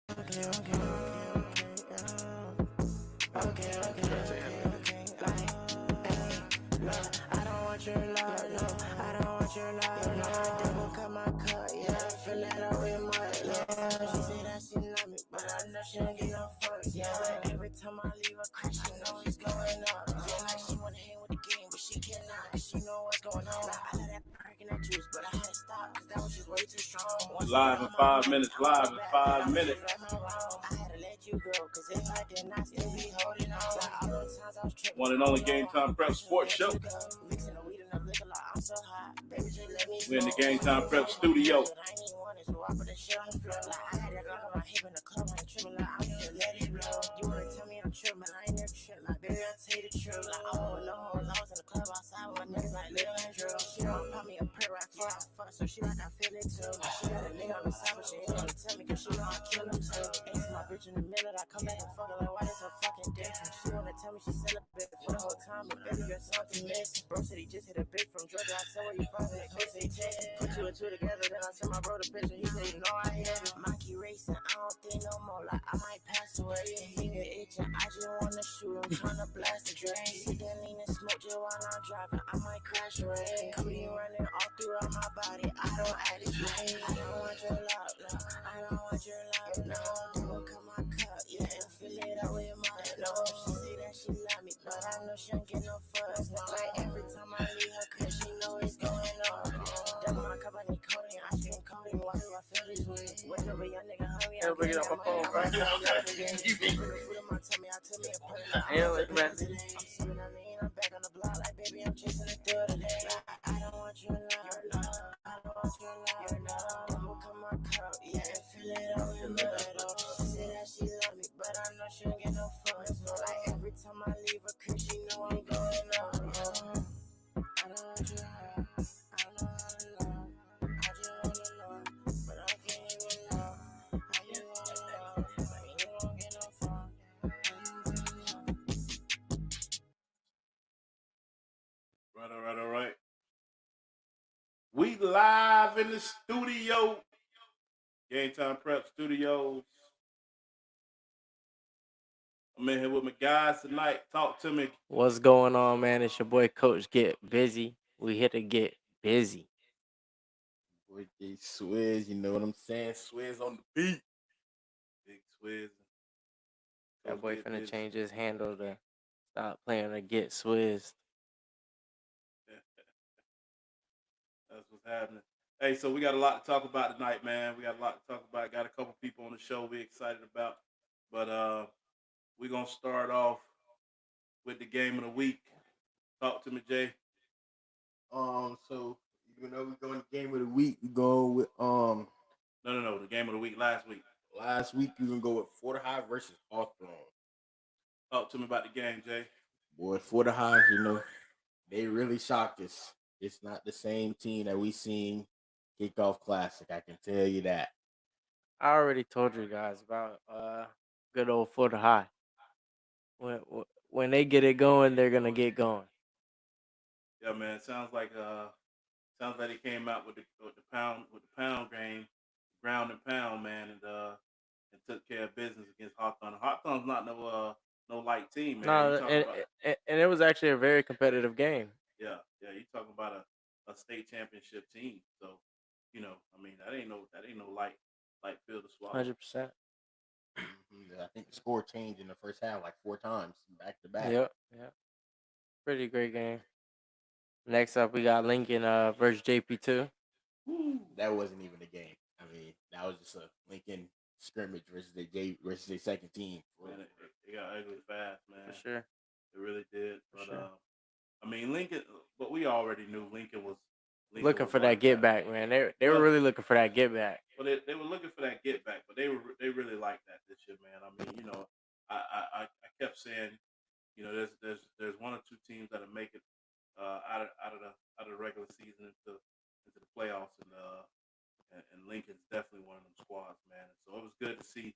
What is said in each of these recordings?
Okay, okay, okay, okay, okay, okay. I don't want your love, no. I don't want your love, no. Devil cut my cut, yeah. Fill it up with mud, yeah. She say that she love me, but I know she don't get no fucks, yeah. Every time I leave her crash, she know it's going up. Yeah, like she wanna hang with the game, but she cannot, cause she know what's going on. I love that perk and that juice, but I had to stop, cause that was just way too strong. Once Live in 5 minutes. Live in 5 minutes. I had to let you go, cause if I did not still be holding on. Like all those times I was tripping. One and only Game Time Prep Sports Show. Mixing the weed and the liquor like I'm so hot. Baby, just let me We're in the Game Time Prep studio. I ain't want it, so I put the shit on the floor. Like I had that lock on my hip in the club, I ain't tripping. Like I'm just let it blow. You wanna tell me I'm tripping, but I ain't never tripping. Like baby, I tell you the truth. Like I don't want no hoes. I was in the club outside with my niggas like Lil Andrew. She don't pop me a perk right before I fuck, so she like I feel it too. She got a nigga on the side, but she ain't gonna tell me, cause she know I kill him too. Ain't my bitch in the middle, I come back and fuck her like why this so fucking different. She wanna tell me she celibate for the whole time, but baby, you're something missing. Bro said he just hit a bitch from Georgia. I said where you from? His bitch say Texas. Put two and two together, then I sent my bro the picture. He said, you know I hit it. Monkey racing, I don't think no more. Like I might pass away. Finger itching, I just wanna shoot him, tryna blast the drain. Sit there lean and smoke just while I'm driving. I might crash away. Cootie running all throughout my body. I don't act this way. I don't want your love, no. I don't want your love, no. Don't come my cup, yeah, and fill it up with mud, no. She say that she love me, but I know she don't get no fuss. Like every time I leave her, cause she know it's going on. Double my cup, I need coding, I scream coding. Why do I feel this way? Wake up a young nigga hungry, I'm Bring it up my phone, bro. put the food in my tummy, I tell me a put it Yeah, like man. I'm sipping on lean, I'm back on the block, like baby, I'm chasing the thrill today. I don't want your love, no. I don't want your love, no. Double cut my cup, yeah, and fill it up with mud. She said that she love me, but I know she don't get no fucks. Like every time I leave her, cause she know I'm going up. I don't want your love, I don't want to love. I just wanna know, but I can't even know. How you wanna know, but you don't get no fuck. All right. We live in the studio. Game Time Prep Studios. I'm in here with my guys tonight. Talk to me. What's going on, man? It's your boy Coach Get Busy. We here to get busy. Boy, J Swizz, you know what I'm saying? Swizz on the beat. Big Swizz. That boy finna change his handle to stop playing to get Swizzed. That's what's happening. Hey, so we got a lot to talk about tonight, man. We got a lot to talk about. Got a couple people on the show we're excited about. But we're gonna start off with the game of the week. Talk to me, Jay. So even though we're going to game of the week, we go with No. The game of the week last week. last week we're gonna go with Florida High versus Hawthorne. Talk to me about the game, Jay. Boy, Florida High, you know, they really shocked us. It's not the same team that we seen kickoff classic. I can tell you that. I already told you guys about good old Florida High. When when they get it going, they're gonna get going. Yeah, man. Sounds like they came out with the pound game, ground and pound, man, and took care of business against Hawthorne. Hawthorne's not no light team, man. You No, talking about and it was actually a very competitive game. yeah. You talking about a state championship team. So, I mean that ain't no light field to swallow. 100%. I think the score changed in the first half like 4 times back to back. Yep. Pretty great game. Next up, we got Lincoln versus JP2. That wasn't even a game. I mean, that was just a Lincoln scrimmage versus a second team. Man, it got ugly fast, man. For sure. It really did. But sure. I mean Lincoln, but we already knew Lincoln was looking for that get back, man. They were really looking for that get back. But they were looking for that get back, but they really liked that this year, man. I mean, I kept saying, there's one or two teams that'll make it out of the regular season into the playoffs, and Lincoln's definitely one of them squads, man. And so it was good to see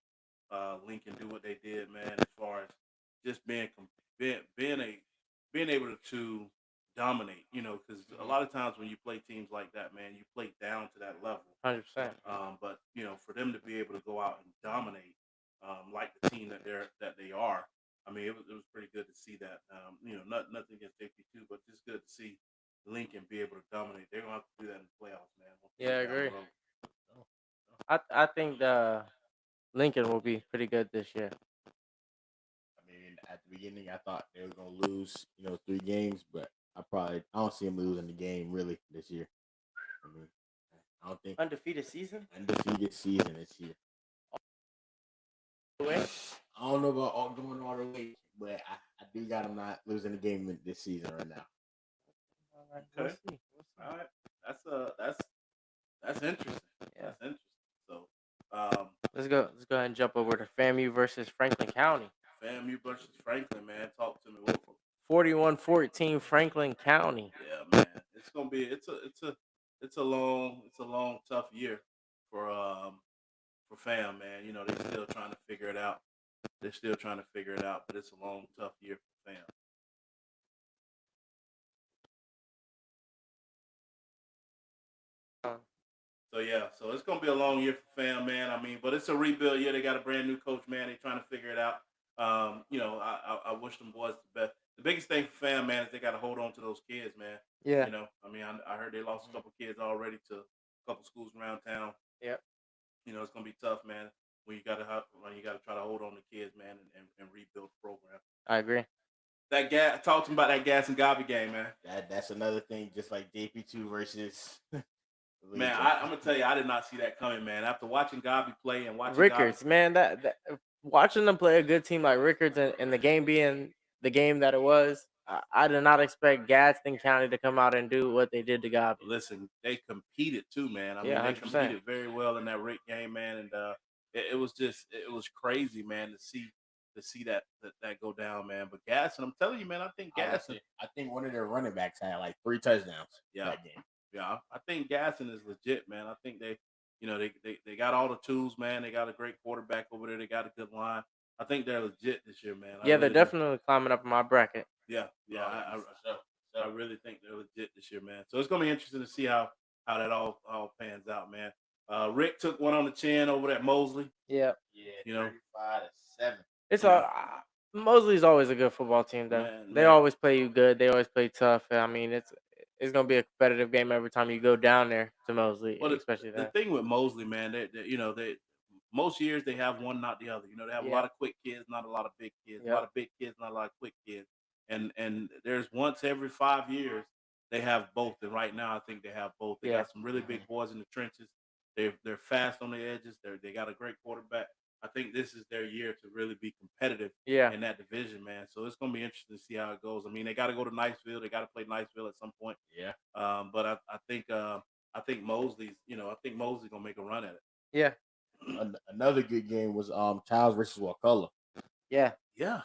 Lincoln do what they did, man. As far as just being able to dominate, because a lot of times when you play teams like that, man, you play down to that level. 100%. But for them to be able to go out and dominate like the team that they are. I mean, it was pretty good to see that. Nothing against JP2, but just good to see Lincoln be able to dominate. They're gonna have to do that in the playoffs, man. Yeah, I Down the agree. road. I think the Lincoln will be pretty good this year. I mean, at the beginning, I thought they were gonna lose, 3 games, but I don't see them losing the game really this year. I mean, I don't think Undefeated season. undefeated season this year. Win? I don't know about all going all the way, but I do got them not losing the game this season right now. All right, Okay. we'll see. We'll see. All right, that's interesting. Yeah. That's interesting. So, Let's go ahead and jump over to FAMU versus Franklin County. FAMU versus Franklin, man. Talk to me. What? 41-14 Franklin County. Yeah, man. It's gonna be it's a long tough year for fam, man. They're still trying to figure it out. But it's a long tough year for fam. So it's gonna be a long year for fam, man. I mean, but it's a rebuild year. They got a brand new coach, man. They're trying to figure it out. I wish them boys the best. The biggest thing for fam, man, is they got to hold on to those kids, man. Yeah. I mean, I heard they lost a couple kids already to a couple schools around town. Yep. It's gonna be tough, man. When you gotta try to hold on to kids, man, and rebuild the program. I agree. That gas. Talk to me about that Gas and Gabi game, man. That's another thing, just like JP2 versus. Man, I'm gonna tell you, I did not see that coming, man. After watching Gabi play and watching Rickards, man, that watching them play a good team like Rickards and the game being the game that it was, I did not expect Gadsden County to come out and do what they did to Gabi. Listen, they competed too, man. I Yeah, mean, they 100%. competed very well in that Rick game, man, and it was crazy, man, to see that go down, man. But Gadsden, I'm telling you, man, I think Gadsden. I think one of their running backs had like 3 touchdowns that game. Yeah, I think Gadsden is legit, man. I think they got all the tools, man. They got a great quarterback over there. They got a good line. I think they're legit this year, man. Yeah, they're definitely climbing up in my bracket. Yeah. I really think they're legit this year, man. So it's gonna be interesting to see how that all pans out, man. Rick took one on the chin over at Mosley. Yeah. 35-7. It's Mosley's always a good football team, though. They always play you good. They always play tough. I mean, it's gonna be a competitive game every time you go down there to Mosley, especially the thing with Mosley, man, they most years they have one, not the other. They have a lot of quick kids, not a lot of big kids. Yep. A lot of big kids, not a lot of quick kids. And there's once every 5 years they have both. And right now I think they have both. They got some really big boys in the trenches. They're fast on the edges. They got a great quarterback. I think this is their year to really be competitive in that division, man. So it's gonna be interesting to see how it goes. I mean, they got to go to Niceville. They got to play Niceville at some point. Yeah. But I think Mosley's. I think Mosley's gonna make a run at it. Yeah. Another good game was Childs versus Wakulla. Yeah. Yeah.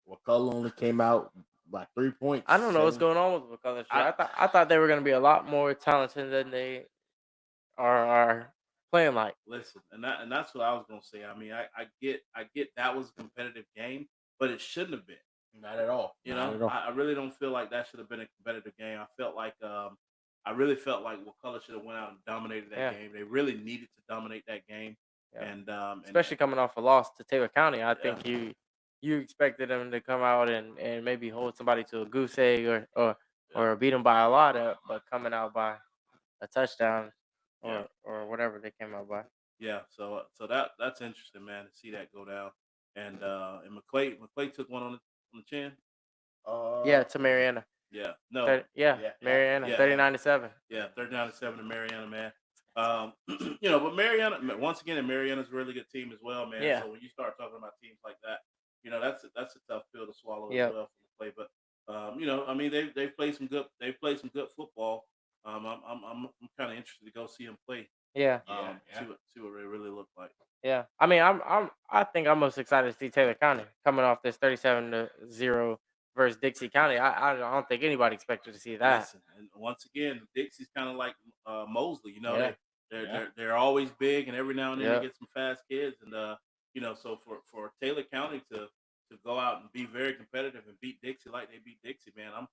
Wakulla only came out by 3 points. I don't know what's going on with Wakulla. I thought they were going to be a lot more talented than they are playing like. Listen, and that's what I was gonna say. I mean, I get that was a competitive game, but it shouldn't have been. Not at all. I really don't feel like that should have been a competitive game. I really felt like Wakulla should have went out and dominated that game. They really needed to dominate that game, and especially coming off a loss to Taylor County, I think you expected them to come out and maybe hold somebody to a goose egg or beat them by a lot, but coming out by a touchdown or whatever they came out by. Yeah, so that's interesting, man, to see that go down. And McClay took one on the chin. To Mariana. Yeah, no, Mariana, 39-7. Yeah, 39-7 to Mariana, man. But Mariana, once again, and Mariana's a really good team as well, man. Yeah. So when you start talking about teams like that, that's a tough pill to swallow as well for McClay. But I mean, they played some good football. I'm kind of interested to go see them play. See what they really look like. Yeah, I mean, I think I'm most excited to see Taylor County coming off this 37-0 versus Dixie County. I don't think anybody expected to see that. Listen, and once again, Dixie's kind of like Mosley. They're always big, and every now and then they get some fast kids. And so for Taylor County to go out and be very competitive and beat Dixie like they beat Dixie, man, I'm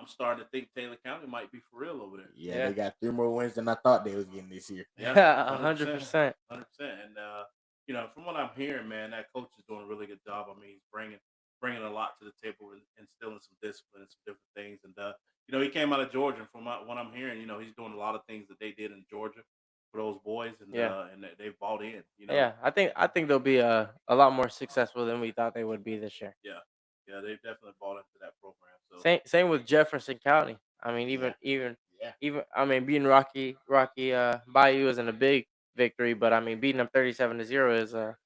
starting to think Taylor County might be for real over there. Yeah, they got 3 more wins than I thought they was getting this year. Yeah, 100%. 100%. And from what I'm hearing, man, that coach is doing a really good job. I mean, he's bringing a lot to the table and instilling some discipline and some different things. And he came out of Georgia. And from what I'm hearing, he's doing a lot of things that they did in Georgia for those boys, and Yeah. they've bought in. Yeah, I think they'll be a lot more successful than we thought they would be this year. Yeah, yeah, they've definitely bought into that program. So Same with Jefferson County. I mean, Yeah. even Yeah. even I mean, beating Rocky Bayou isn't a big victory, but I mean, beating them 37-0 is a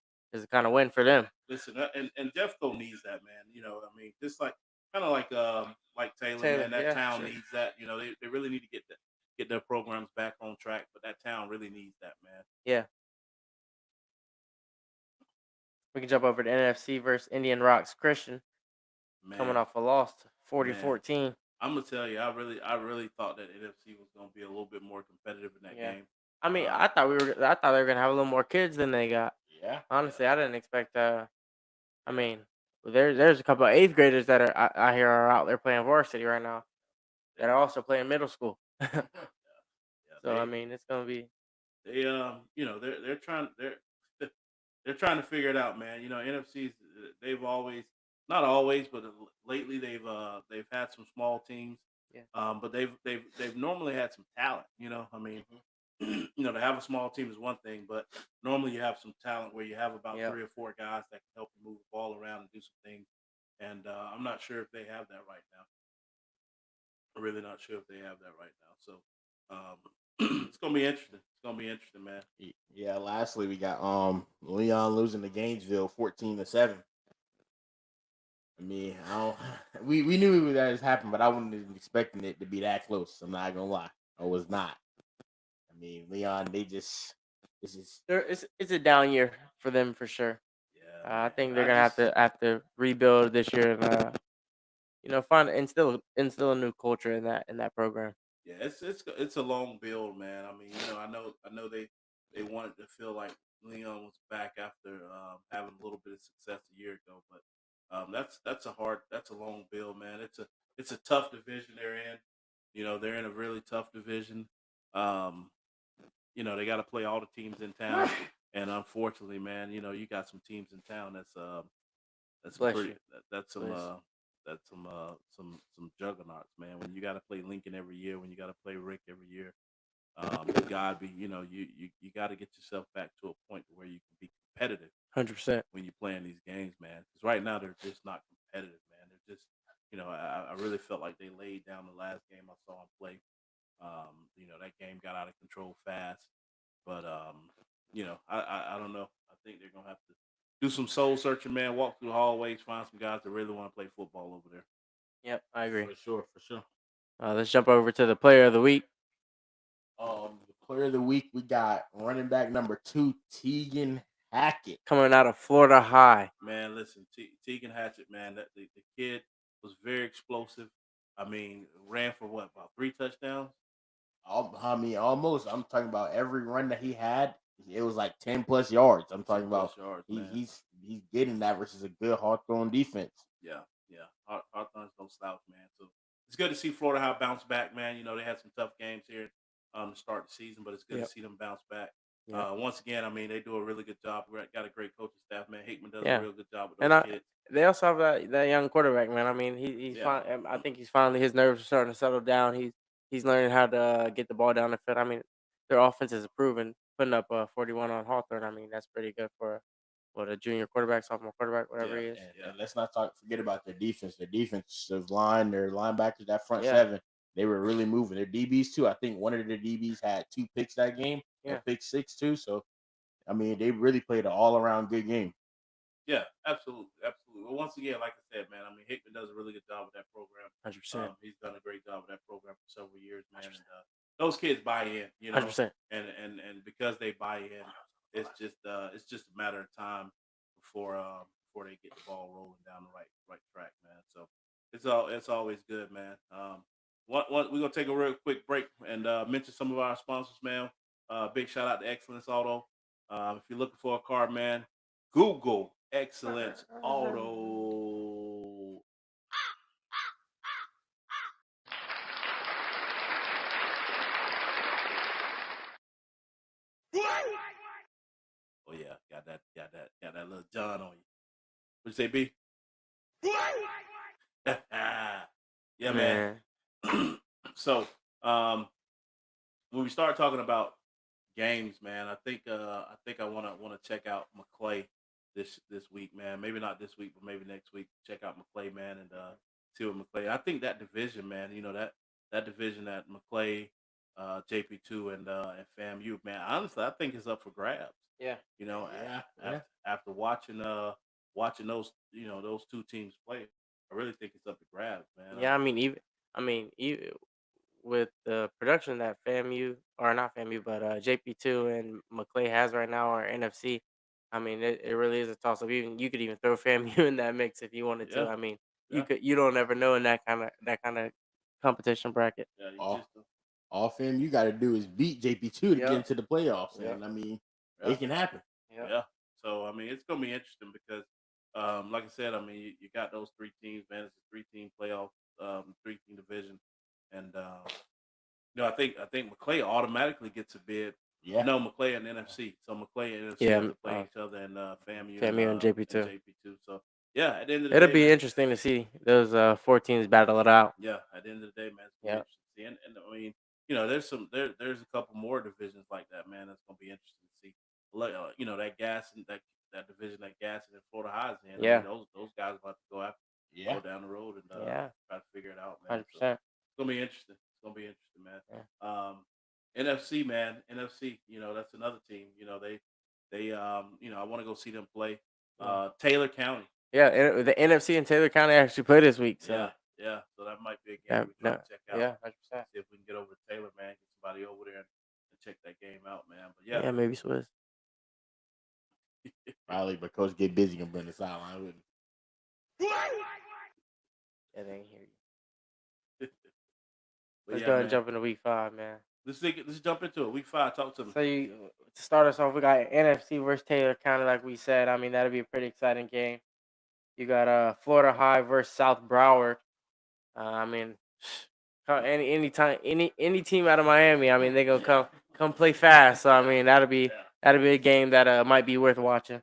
kind of win for them. listen, and Jeffco needs that, man. I mean, just kind of like Taylor, Taylor, man. That yeah, town sure. needs that. They really need to get their programs back on track, but that town really needs that, man. Yeah. We can jump over to NFC versus Indian Rocks Christian, coming Man, off a loss, man. 40-14. I'm gonna tell you, I really thought that NFC was gonna be a little bit more competitive in that Yeah. game. I mean, Uh, I thought they were gonna have a little more kids than they got. Yeah. Honestly, I didn't expect. I yeah, mean, there's a couple of eighth graders that I hear are out there playing varsity right now that are also playing middle school. yeah. So I mean, it's gonna be they're trying to figure it out, man. NFC's they've always not always, but lately they've had some small teams, yeah, but they've normally had some talent. I mean, Mhm. to have a small team is one thing, but normally you have some talent where you have about yeah. 3 or 4 guys that can help you move the ball around and do some things. And I'm not sure if they have that right now. I'm really not sure if they have that right now. So it's gonna be interesting. It's gonna be interesting, man. Yeah. Lastly, we got Leon losing to Gainesville 14-7. I mean, I don't, we knew that was happening, but I wasn't even expecting it to be that close. I'm not gonna lie, I was not. I mean, Leon, this is It's a down year for them for sure. Yeah, I man. think they're I gonna just have to rebuild this year and find instill a new culture in that program. Yeah, it's a long build, man. I mean, I know they wanted to feel like Leon was back after having a little bit of success a year ago, but that's a long build, man. It's a tough division they're in. They're in a really tough division. Um, they got to play all the teams in town, and unfortunately, man, you got some teams in town that's some Bless pretty you. Bless. that's some juggernauts, man. When you got to play Lincoln every year, when you got to play Rick every year, you gotta be, you got to get yourself back to a point where you can be competitive 100%. when you're playing these games, man. Because right now they're just not competitive, man. They're just, I really felt like they laid down the last game I saw them play. That game got out of control fast, but I don't know. I think they're gonna have to do some soul searching, man. Walk through the hallways, find some guys that really want to play football over there. Yep, I agree. for sure, for sure. Let's jump over to the player of the week. The player of the week, we got running back number 2, Tegan Hackett. Coming out of Florida High. Man, listen, Tegan Hatchett, man, that the kid was very explosive. I mean, ran for what, about 3 touchdowns? I mean, almost. I'm talking about every run that he had. It was like 10+ yards. I'm Ten talking plus about yards, he, man. he's getting that versus a good Hawthorne defense. Yeah, yeah. Hawthorne's no slouch, man. So it's good to see Florida High bounce back, man. They had some tough games here to start the season, but it's good to Yep. see them bounce back. Yep. Once again, I mean, they do a really good job. We got a great coaching staff, man. Hickman does a Yeah. real good job with And those kids. they also have that young quarterback, man. I mean, he's Yeah, fine. I think he's finally his nerves are starting to settle down. He's learning how to get the ball down the field. I mean, their offense is improving, putting up 41 on Hawthorne. I mean, that's pretty good for what a junior quarterback, sophomore quarterback, whatever yeah, he is. And let's not forget about their defense. Their defensive line, their linebackers, that front Yeah. seven, they were really moving. Their DBs too. I think one of their DBs had 2 picks that game, Yeah. a pick six too. So I mean, they really played an all around good game. yeah. Absolutely, absolutely. Well, once again, like I said, man, I mean, Hickman does a really good job with that program. 100%. He's done a great job with that program for several years, man. And those kids buy in, 100%. and because they buy in, it's just a matter of time before they get the ball rolling down the right track, man. So it's always good, man. We're gonna take a real quick break and mention some of our sponsors, man. Big shout out to Excellence Auto. If you're looking for a car, man, Google Excellence Auto. Oh yeah, got got that little John on you. What you say, B? Yeah, man. So, when we start talking about games, man, I think I wanna check out McClay this week, man. Maybe not this week, but maybe next week. Check out McClay, man, and see what McClay. I think that division, man. You know that division that McClay, JP2, and FAMU, man. Honestly, I think it's up for grabs. Yeah. You know, Yeah. after watching those those two teams play, I really think it's up for grabs, man. Yeah, even with the production that FAMU or not FAMU, but JP2 and McClay has right now or NFC. I mean, it really is a toss up. Even you could even throw FAMU in that mix if you wanted to. Yeah, I mean, yeah, you don't ever know in that kind of competition bracket. yeah. You All, just all fam you got to do is beat JP2 to get Yep. into the playoffs, Yep. and I mean, yeah. it can happen. Yep. Yeah. So I mean, it's gonna be interesting because, like I said, I mean, you got those three teams, man. It's a three-team playoff, three-team division, and I think McClay automatically gets a bid. Yeah. No, McClay and NFC. So McClay and NFC Yeah. have to play each other, and FAMU FAMU and JP2. and JP2. So yeah, at the end of the It'll day, be man. interesting to see those 4 teams battle it out. Yeah, at the end of the day, man, it's gonna be Yep. interesting to see. And I mean, there's a couple more divisions like that, man. That's gonna be interesting to see. That gas and that division that gas and Florida Highs in. I Yeah. mean, those guys will have to Yeah. go down the road and Yeah. try to figure it out, man. So 100%. it's gonna be interesting. It's gonna be interesting, man. Yeah. NFC, man, NFC. That's another team. I want to go see them play. Taylor County. Yeah, and the NFC and Taylor County actually play this week. So Yeah. So that might be a game yeah, we're trying to check out. yeah, 100%. See if we can get over to Taylor, man. Get somebody over there and check that game out, man. But Yeah, maybe Swiss. Probably, but coach get busy and bring the sideline with him. Yeah, they ain't hear you. But Let's yeah, go ahead and man. jump into week 5, man. Let's jump into it. Week 5. Talk to me. So to start us off, we got NFC versus Taylor County, like we said. I mean, that'll be a pretty exciting game. You got Florida High versus South Broward. I mean, any team out of Miami, I mean, they gonna come play fast. So I mean, that'll be a game that might be worth watching.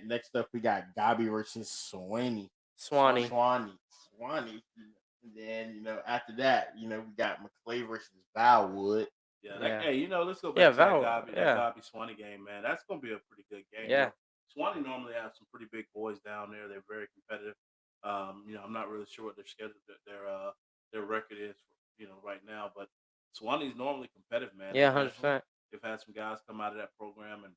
Next up we got Gabi versus Swanee. Swanee. And then after that, we got McClay versus Valwood. Yeah. Hey, let's go back Yeah, to Val- that yeah. Gabi Swanee game, man. That's gonna be a pretty good game. Yeah. Swanee normally have some pretty big boys down there. They're very competitive. I'm not really sure what their schedule, their record is, right now. But Swanee's normally competitive, man. Yeah, 100%. They've had some guys come out of that program and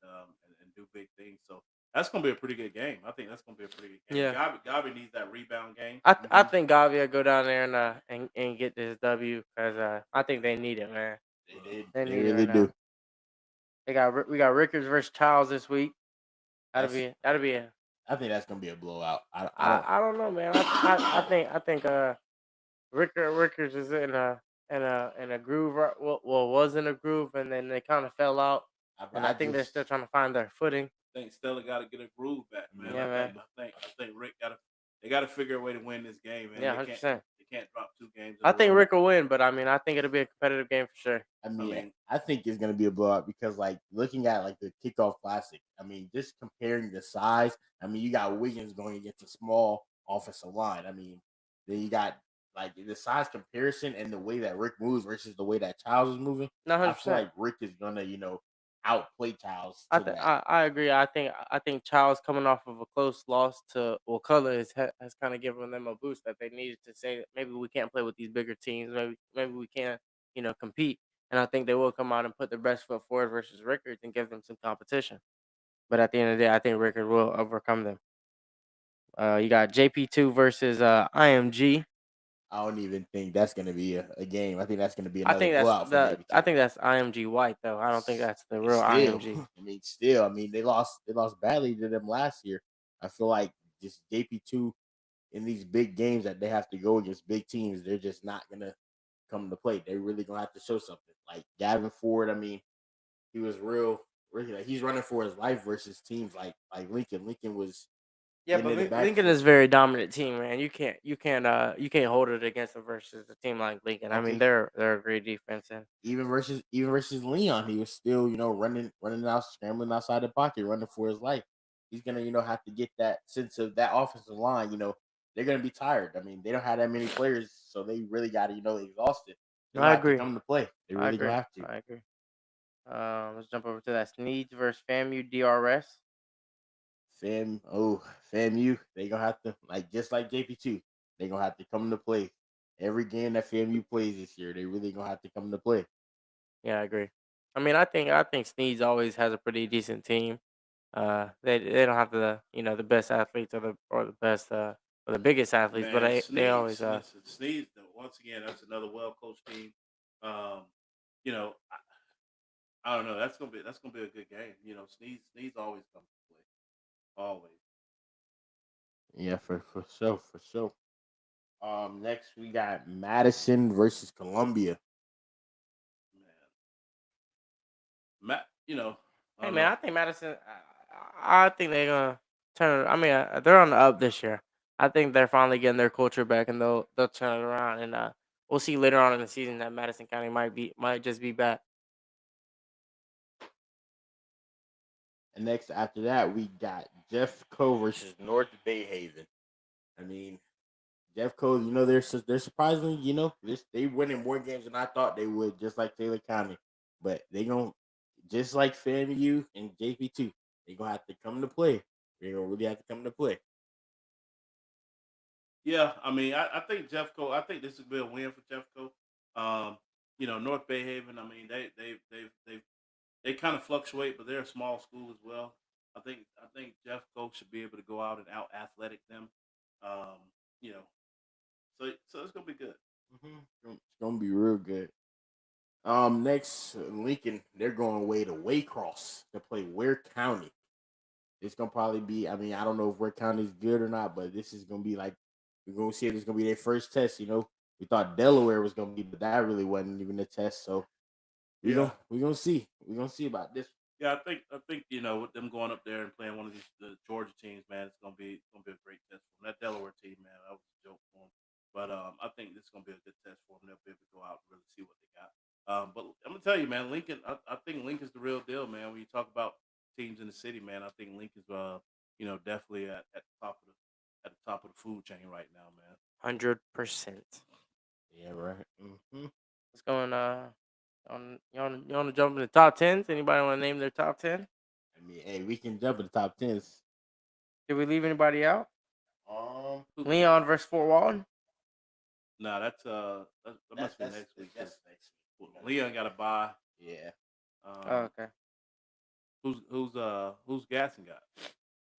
do big things. So that's gonna be a pretty good game. I think that's gonna be a pretty good game. Yeah. Gabi needs that rebound game. I think Gavi will go down there and get this W because I think they need it, man. They need it really right do. now. We got Rickers versus Childs this week. That'll be a. I think that's gonna be a blowout. I don't know, man. I think Rickers is in a groove. Was in a groove, and then they kind of fell out. And I think they're still trying to find their footing. I think Stella got to get a groove back, man. Yeah, I think Rick got to figure a way to win this game, man. Yeah, They 100%. can't drop 2 games. I think Rick will win, but I mean, I think it'll be a competitive game for sure. I think it's gonna be a blowout because, like, looking at like the kickoff classic, I mean, just comparing the size. I mean, you got Wiggins going against a small offensive line. I mean, then you got like the size comparison and the way that Rick moves versus the way that Childs is moving. No, I feel 100%. like Rick is gonna, outplay Childs. I agree. I think Childs coming off of a close loss to Color has kind of given them a boost that they needed to say that maybe we can't play with these bigger teams. Maybe we can't compete. And I think they will come out and put their best foot forward versus Rickard and give them some competition. But at the end of the day, I think Rickard will overcome them. You got JP2 versus IMG. I don't even think that's gonna be a game. I think that's gonna be I another think blowout for JP2. I think that's IMG White though. I don't think that's the real IMG. I mean, they lost badly to them last year. I feel like just JP2 in these big games that they have to go against big teams, they're just not gonna come to play. They're really gonna have to show something. Like Gavin Ford, I mean, he was really like he's running for his life versus teams like Lincoln. Lincoln was Yeah, getting but in the Lincoln backfield. is a very dominant team, man. You can't hold it against a team like Lincoln. I mean, Okay, they're a great defense, and even versus Leon, he was still running out, scrambling outside the pocket, running for his life. He's gonna have to get that sense of that offensive line. They're gonna be tired. I mean, they don't have that many players, so they really got to exhausted. They I gonna have to agree. come to play. They I really agree. gonna have to. I agree. Let's jump over to that Sneeds versus FAMU DRS. FAMU, they gonna have to just like JP2. They gonna have to come to play. Every game that FAMU plays this year, they really gonna have to come to play. Yeah, I agree. I mean, I think Sneeds always has a pretty decent team. They don't have the best athletes or the best or the biggest athletes, but Man, they always Sneeds. Listen, Sneeds. Once again, that's another well coached team. Um, you know, I don't know. That's gonna be a good game. Sneeds always come to play. Always, Yeah, for sure, for sure. Next we got Madison versus Columbia. man. Matt. I Hey don't man, know. I think Madison. I think they're gonna turn. I mean, they're on the up this year. I think they're finally getting their culture back, and they'll turn it around. And we'll see later on in the season that Madison County might just be back. And next after that, we got Jeffco versus North Bay Haven. I mean, Jeffco, they're surprisingly, they winning more games than I thought they would, just like Taylor County. But they gonna just like FAMU and JP2, they gonna have to come to play. They gonna really have to come to play. Yeah, I mean, I think Jeffco. I think this would be a win for Jeffco. North Bay Haven. I mean, they kind of fluctuate, but they're a small school as well. I think Jeffco should be able to go out and out athletic them. Um, you know, so it's gonna be good. It's gonna be real good. Next Lincoln, they're going away to Waycross to play Ware County. It's gonna probably be. I mean, I don't know if Ware County is good or not, but this is gonna be like we're gonna see if it's gonna be their first test. We thought Delaware was gonna be, but that really wasn't even a test. So Yeah, we gonna see. We're gonna see about this. yeah. I think with them going up there and playing one of these the Georgia teams, man, it's gonna be a great test for them. That Delaware team, man, that was a joke for them. But I think this is gonna be a good test for them. They'll be able to go out and really see what they got. But I'm gonna tell you, man, Lincoln. I think Lincoln's the real deal, man. When you talk about teams in the city, man, I think Lincoln's definitely at the top of the food chain right now, man. 100%. Yeah, right. Let's go you want to jump in the top tens? Anybody want to name their top 10? I mean, hey, we can jump in the top tens. Did we leave anybody out? Who can Leon versus Fort Walton. Nah, that must be next week. that's next week. Leon got to buy. Yeah. Oh, Um, okay. who's Gasson got?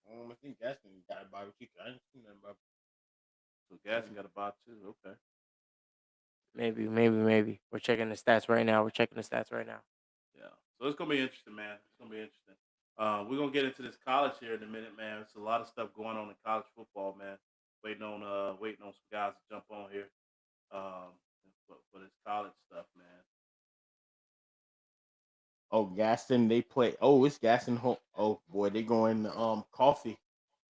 I think that's when you got a barbecue. I didn't see nothing about. So Gasson got to buy too. Okay. Maybe. We're checking the stats right now. Yeah. So it's gonna be interesting, man. It's gonna be interesting. We're gonna get into this college here in a minute, man. It's a lot of stuff going on in college football, man. Waiting on some guys to jump on here. Um, for this college stuff, man. Oh, Gaston, they play. Oh, it's Gaston home. Oh boy, they going coffee.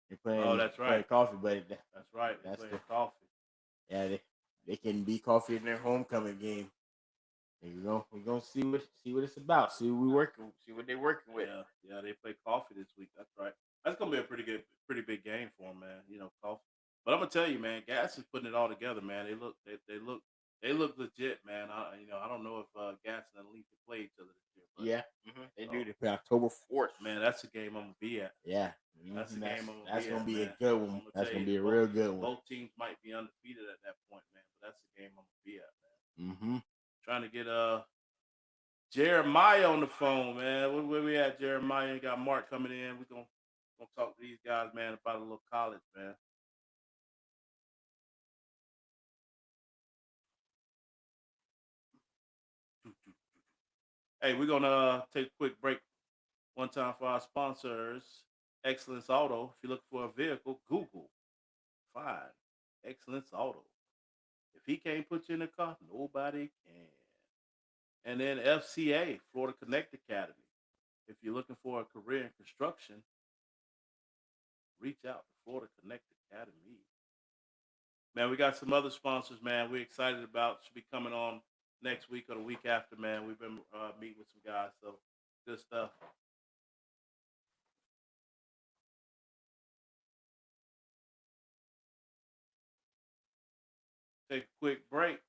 They're Oh, playing that's playing right. coffee, but That's right. They're that's playing the coffee. yeah they can beat coffee in their homecoming game. And we gonna see what it's about. See what we working. See what they working with. Yeah. They play coffee this week. That's right. That's gonna be a pretty big game for them, man. Coffee. But I'm gonna tell you, man, Gas is putting it all together, man. They look legit, man. I don't know if Gas and Elite can play each other this year, but Yeah, they do. They play October 4th. man, that's the game I'm gonna be at. Yeah, That's the game I'm gonna that's be gonna at, be a man. good I'm one. gonna That's tell gonna you, be a both real good one. both teams might be undefeated at that point, man. But that's the game I'm gonna be at, man. Mm-hmm. Trying to get Jeremiah on the phone, man. Where we at, Jeremiah? We got Mark coming in. We're gonna talk to these guys, man, about a little college, man. Hey, we're gonna take a quick break one time for our sponsors. Excellence Auto. If you're looking for a vehicle, Google. Find Excellence Auto. If he can't put you in a car, nobody can. And then FCA, Florida Connect Academy. If you're looking for a career in construction, reach out to Florida Connect Academy. Man, we got some other sponsors, man. We're excited about should be coming on next week or the week after, man. We've been meeting with some guys, so good stuff. Take a quick break.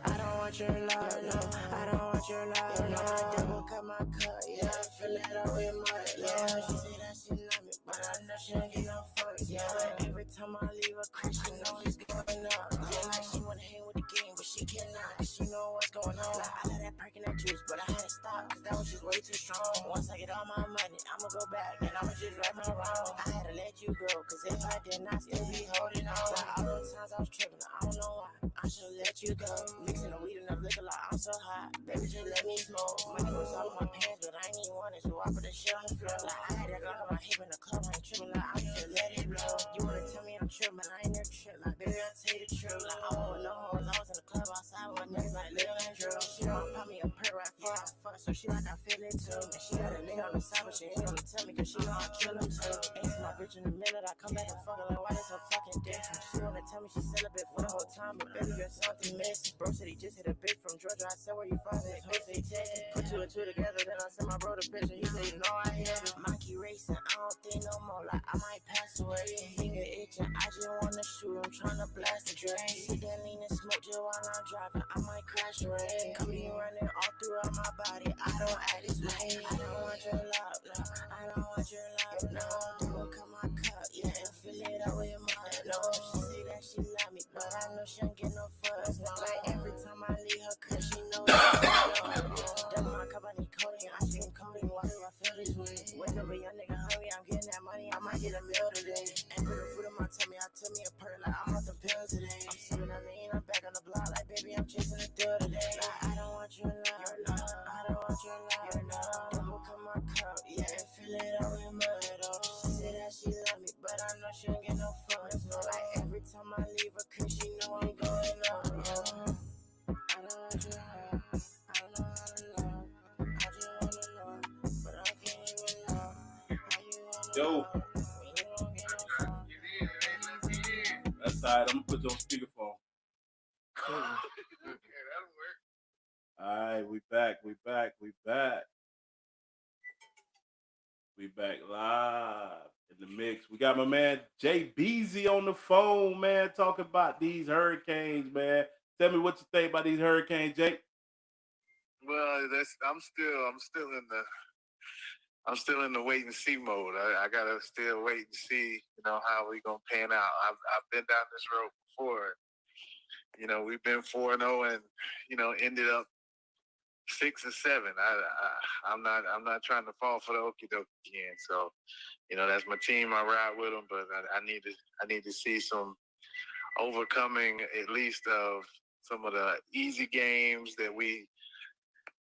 I don't want your love, no. I don't want your love, no. I double cut my cut, yeah. I fill it up with mud, yeah. She say that she love me, but I know she don't get no fuck, yeah. Every time I leave a crash, she know it's going up. Yeah, like she wanna hang with the game, but she cannot, cause she know what's going on. Like, I love that perk and that juice, but I had to stop, cause that was just way too strong. Once I get all my money, I'ma go back, and I'ma just right my wrong. I had to let you go, cause if I did not, still be holding on. Like all those times I was tripping, I don't know why. I should've let you go. Mixing the weed and the liquor like I'm so hot. Baby, just let me smoke. Money was all in my pants, but I ain't even want it, so I put the shit on the floor. Like I had that Glock on my hip in the club, I ain't tripping, like I'm just let it blow. You wanna tell me I'm tripping, but I ain't never tripping. Like baby, I tell you the truth. Like I want no hoes, I was in the club outside with my niggas like Lil and Drew. She wanna pop me a perk right before I fuck, so she like I feel it too. And she got a nigga on the side, but she ain't gonna tell me, cause she know I kill him too. Ain't my bitch in the minute, I come back and fuck her like why they so fucking different. She wanna tell me she celibate for the whole time, but baby, there's something missing. Bro said he just hit a bitch from Georgia. I said where you from? This hoe say Texas. Put two and two together, then I sent my bro the picture. He said, you know I hear it. Monkey racing, I don't think no more. Like I might pass away. Finger itching, I just wanna shoot. I'm tryna blast the drain. Sit there lean and smoke just while I'm driving. I might crash away. Cody running all throughout my body. I don't act this way. I don't want your love, no. I don't want your love, no. Don't cut my cup, yeah, and fill it up with mud, no. She say that she love me, but I know she don't get no fuss, no. Like every time I leave her, cause she knows double my cup, I need codeine. I seen codeine, why do I feel this way? Wake up a young nigga hungry, I'm getting that money, I might get a meal today. And put the food in my tummy, I took me a perk, like I'm off the pills today. I'm sipping on lean, I'm back on the block, like baby, I'm chasing the thrill today. Like I don't want your love, no. I don't want your love, no. Double cut my cup, yeah, and fill it up with mud, oh. She said that she love me, but I know she don't get no fucks, no. Like every time I leave her, cause she know I'm going up, oh. I don't want your love, I don't know how to love. I just wanna know, but I can't even love. How you wanna Yo. love when you don't get no fuck? That's all right. I'm gonna put you on speakerphone. Okay, that'll work. All right, we back. We back live in the mix. We got my man Jay Beezy on the phone, man, talking about these hurricanes, man. Tell me what you think about these hurricanes, Jake. Well, I'm still in the wait and see mode. I gotta still wait and see, how we gonna pan out. I've been down this road before. We've been 4-0 and ended up 6-7. I'm not trying to fall for the okie doke again. So, that's my team. I ride with them, but I need to see some overcoming at least of some of the easy games that we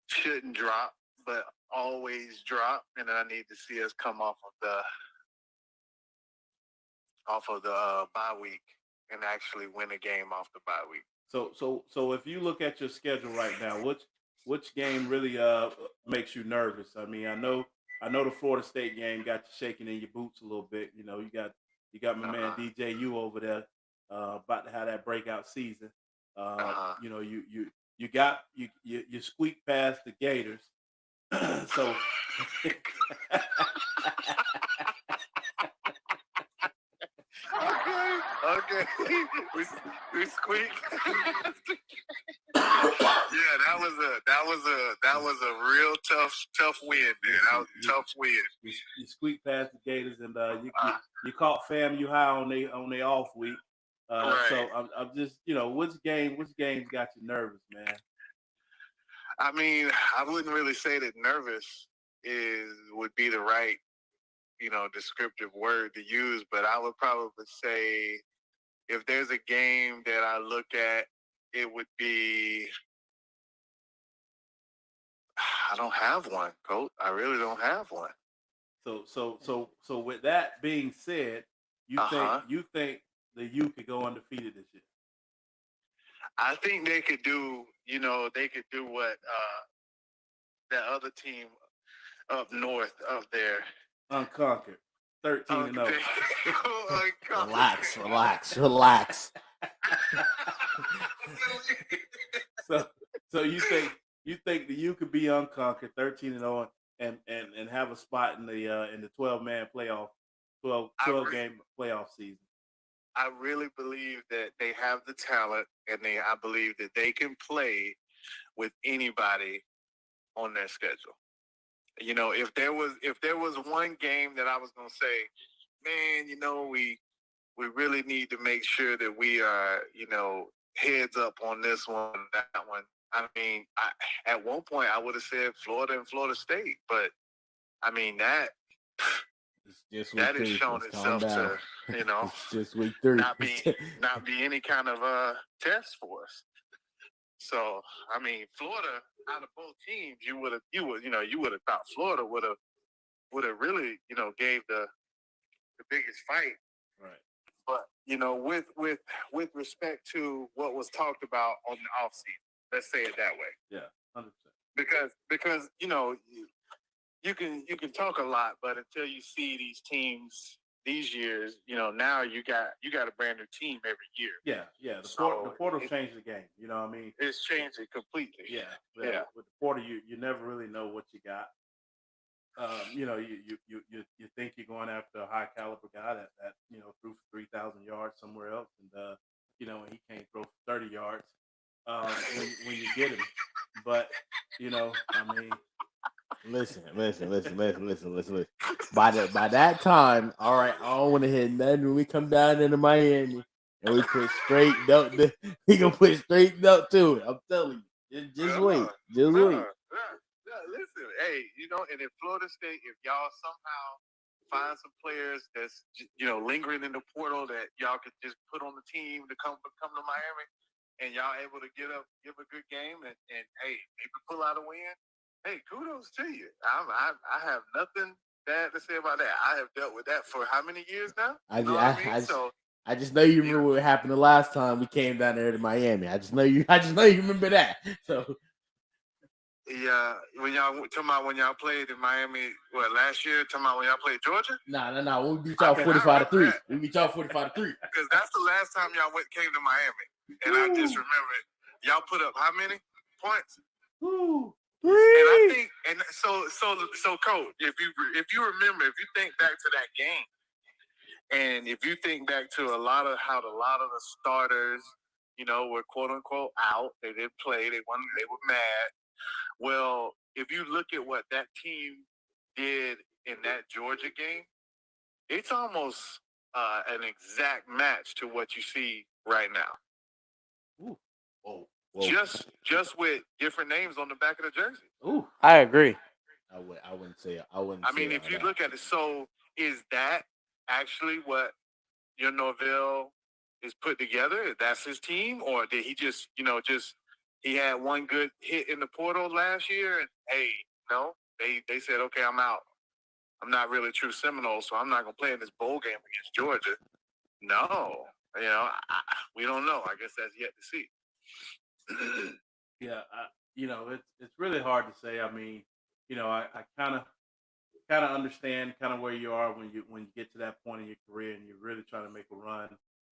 shouldn't drop, but always drop, and then I need to see us come off of the bye week and actually win a game off the bye week. So if you look at your schedule right now, which game really makes you nervous? I mean, I know the Florida State game got you shaking in your boots a little bit. You got my man DJU over there about to have that breakout season. You squeaked past the Gators. So Okay. We squeak. Yeah, that was a real tough win, man. That was a tough win. You squeaked past the Gators, and you caught FAMU high on they off week. Right. So I'm just which games got you nervous, man? I mean, I wouldn't really say that nervous would be the right descriptive word to use, but I would probably say if there's a game that I look at, it would be. I don't have one, Coach. I really don't have one. So with that being said, You think the U could go undefeated this year? I think they could do. They could do what that other team up north up there. Unconquered, 13-0. Relax. So you think the U could be unconquered, 13-0, and have a spot in the 12-man playoff, 12 game playoff season? I really believe that they have the talent, and I believe that they can play with anybody on their schedule. If there was one game that I was gonna say, man, we really need to make sure that we are, heads up on this one, that one. I mean, at one point I would have said Florida and Florida State, but I mean that has shown itself to, it's just week 3. not be any kind of test for us. So I mean, Florida, out of both teams, you would have thought Florida would have really, gave the biggest fight. Right. But with respect to what was talked about on the offseason, let's say it that way. Yeah, 100%. Because you can talk a lot, but until you see these teams these years, now you got a brand new team every year. Yeah. The portal changed the game. You know what I mean? It's changed it completely. Yeah. With the portal, you never really know what you got. You think you're going after a high caliber guy that threw for 3,000 yards somewhere else, and he can't throw for 30 yards when you get him. But I mean. Listen. By that time, all right, I don't want to hear nothing when we come down into Miami and we put straight belt. We gonna put straight belt to it. I'm telling you, just wait. Listen, hey, and in Florida State, if y'all somehow find some players that's lingering in the portal that y'all could just put on the team to come to Miami, and y'all able to give a good game and hey, maybe pull out a win. Hey, kudos to you. I have nothing bad to say about that. I have dealt with that for how many years now? I just know you remember what happened the last time we came down there to Miami. I just know you remember that. So yeah, when y'all played in Miami, last year? Talking about when y'all played Georgia? No. We beat y'all 45-3. We beat y'all 45-3. Because that's the last time y'all came to Miami, and I just remember y'all put up how many points? 3. And I think, and so, Coach, if you remember, if you think back to that game, and if you think back to how a lot of the starters, were quote unquote out, they didn't play, they were mad. Well, if you look at what that team did in that Georgia game, it's almost an exact match to what you see right now. Ooh. Whoa. Just with different names on the back of the jersey. Ooh, I agree. I wouldn't say. I wouldn't. I mean, if you look at it, so is that actually what your Norvell is put together? That's his team, or did he just he had one good hit in the portal last year, and hey, they said, okay, I'm out. I'm not really a true Seminole, so I'm not gonna play in this bowl game against Georgia. No, we don't know. I guess that's yet to see. Yeah, it's really hard to say. I mean, I kind of understand kind of where you are when you get to that point in your career and you're really trying to make a run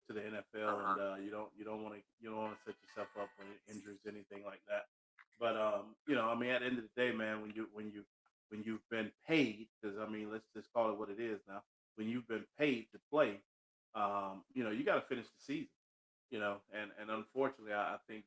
to the NFL, and you don't want to set yourself up for injuries, anything like that. But I mean, at the end of the day, man, when you've been paid, because I mean, let's just call it what it is now. When you've been paid to play, you got to finish the season. And unfortunately, I think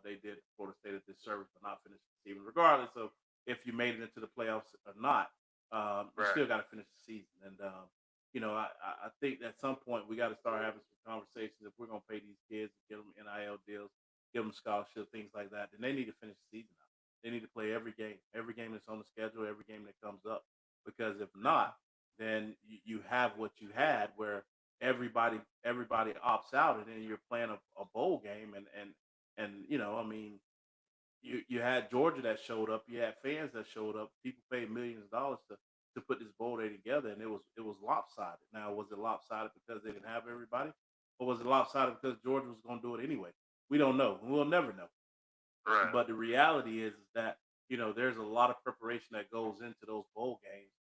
they did Florida State a disservice for not finishing the season, regardless of if you made it into the playoffs or not. You still got to finish the season, and I think at some point we got to start having some conversations. If we're gonna pay these kids, give them NIL deals, give them scholarships, things like that, then they need to finish the season out. They need to play every game that's on the schedule, every game that comes up. Because if not, then you have what you had, where everybody opts out, and then you're playing a bowl game, and I mean, you had Georgia that showed up, you had fans that showed up, people paid millions of dollars to put this bowl day together, and it was lopsided. Now, was it lopsided because they didn't have everybody, or was it lopsided because Georgia was going to do it anyway? We don't know. We'll never know. Right. But the reality is that there's a lot of preparation that goes into those bowl games,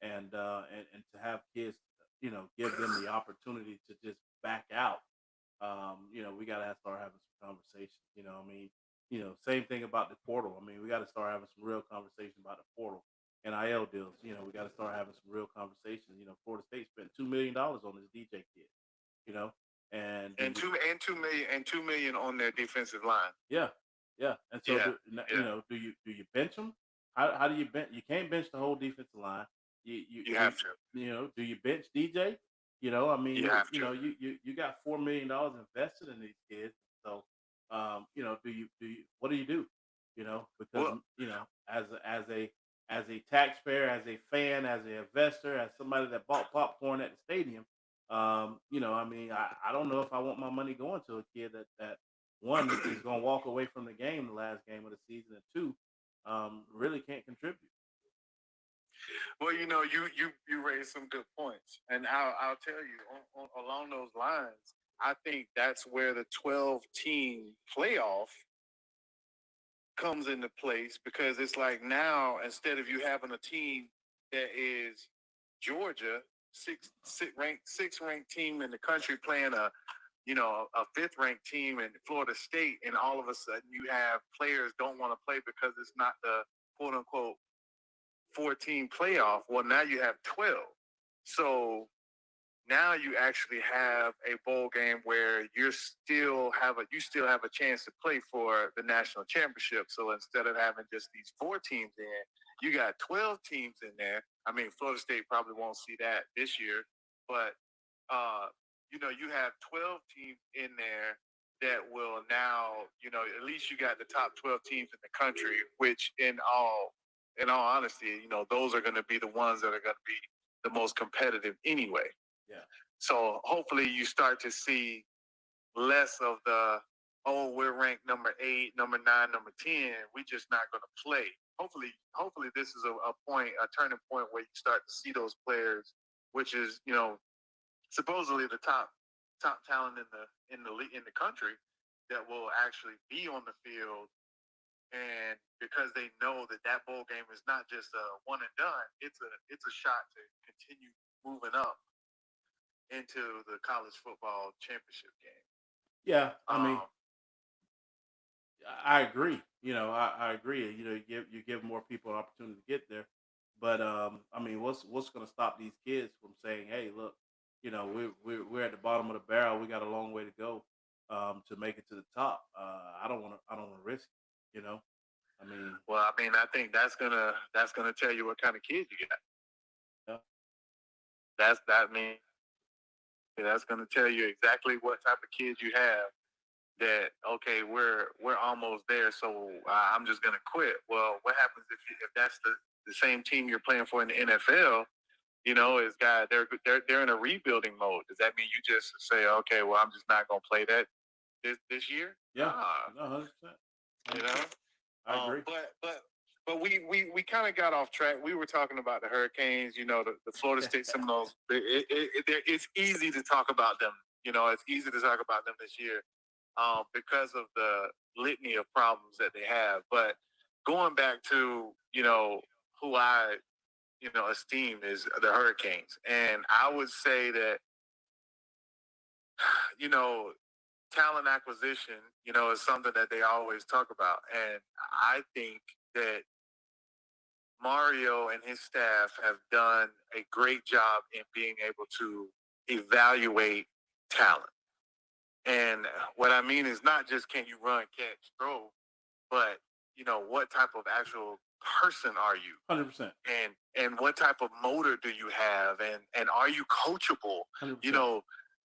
and to have kids, give them the opportunity to just back out. We got to start having some conversations. Same thing about the portal. I mean, we got to start having some real conversation about the portal. NIL deals. We got to start having some real conversations. Florida State spent $2 million on this DJ kid. You know, and and two million on their defensive line. yeah, yeah. And so, Yeah, do you bench them? How do you bench? You can't bench the whole defensive line. You have to. Do you bench DJ? I mean, You have to. You got $4 million invested in these kids. So, do you what do you do? Because Well, as a taxpayer, as a fan, as an investor, as somebody that bought popcorn at the stadium, I mean, I don't know if I want my money going to a kid that one is going to walk away from the game, the last game of the season, and two, really can't contribute. well, you raised some good points, and I'll tell you along those lines. I think that's where the 12-team playoff comes into place, because it's like now, instead of you having a team that is Georgia, six ranked team in the country, playing a fifth ranked team in Florida State, and all of a sudden you have players don't want to play because it's not the quote unquote 14 playoff. Well, now you have 12. So now you actually have a bowl game where you still have a chance to play for the national championship. So instead of having just these 4 teams in, you got 12 teams in there. I mean, Florida State probably won't see that this year, but you have 12 teams in there that will now, at least you got the top 12 teams in the country, which in all honesty, those are going to be the ones that are going to be the most competitive anyway. Yeah. So hopefully you start to see less of the, oh, we're ranked number 8, number 9, number 10. We're just not going to play. Hopefully this is a turning point where you start to see those players, which is, supposedly the top talent in the country, that will actually be on the field. And because they know that bowl game is not just a one and done, it's a shot to continue moving up into the college football championship game. Yeah, I mean, I agree. I agree. You give more people an opportunity to get there, but I mean, what's going to stop these kids from saying, "Hey, look, we're at the bottom of the barrel. We got a long way to go to make it to the top. I don't want to risk it." I mean, well, I think that's gonna tell you what kind of kids you got. Yeah. That's gonna tell you exactly what type of kids you have. That, okay, we're almost there, so I'm just gonna quit. Well, what happens if that's the same team you're playing for in the NFL? Is they're in a rebuilding mode. Does that mean you just say, okay, well, I'm just not gonna play that this year? Yeah, 100%. I agree. But we kind of got off track. We were talking about the Hurricanes, the Florida State Seminoles. It's easy to talk about them. It's easy to talk about them this year because of the litany of problems that they have. But going back to, who I, esteem is the Hurricanes. And I would say that, talent acquisition, is something that they always talk about. And I think that Mario and his staff have done a great job in being able to evaluate talent. And what I mean is not just can you run, catch, throw, but what type of actual person are you? 100%. And what type of motor do you have? And are you coachable? 100%.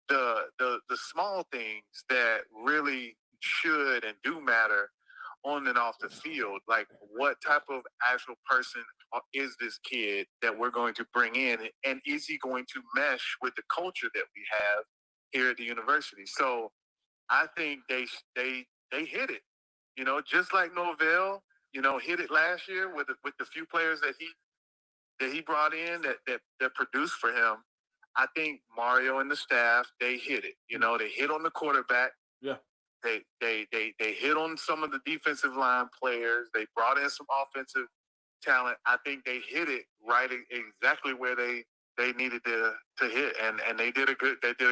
The small things that really should and do matter on and off the field, like what type of actual person is this kid that we're going to bring in, and is he going to mesh with the culture that we have here at the university? So I think they hit it, just like Norvell, hit it last year with the few players that that he brought in that produced for him, I think Mario and the staff, they hit it. You know, they hit on the quarterback. Yeah. They hit on some of the defensive line players. They brought in some offensive talent. I think they hit it right exactly where they needed to hit, and they did a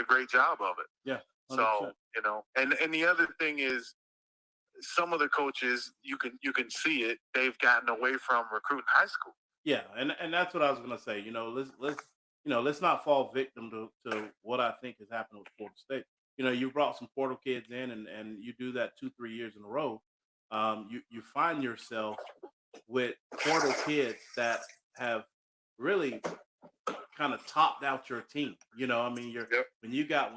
great job of it. Yeah. 100%. So, you know, and the other thing is, some of the coaches, you can see it, they've gotten away from recruiting high school. Yeah, and that's what I was gonna say. You know, let's not fall victim to what I think has happened with Florida State. You know, you brought some portal kids in, and you do that 2-3 years in a row. You find yourself with portal kids that have really kind of topped out your team. You know, I mean, when you got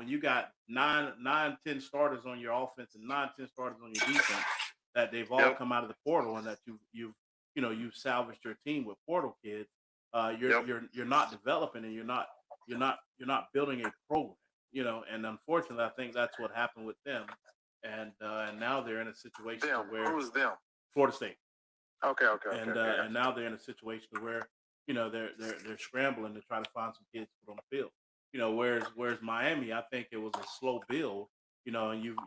10 starters on your offense and 10 starters on your defense, that they've all come out of the portal, and that you've salvaged your team with portal kids. You're not developing, and you're not building a program. You know, and unfortunately, I think that's what happened with them, and now they're in a situation where who's them? Florida State. Okay. And now they're in a situation where, you know, they're scrambling to try to find some kids to put on the field. You know, whereas Miami, I think it was a slow build. You know, and you've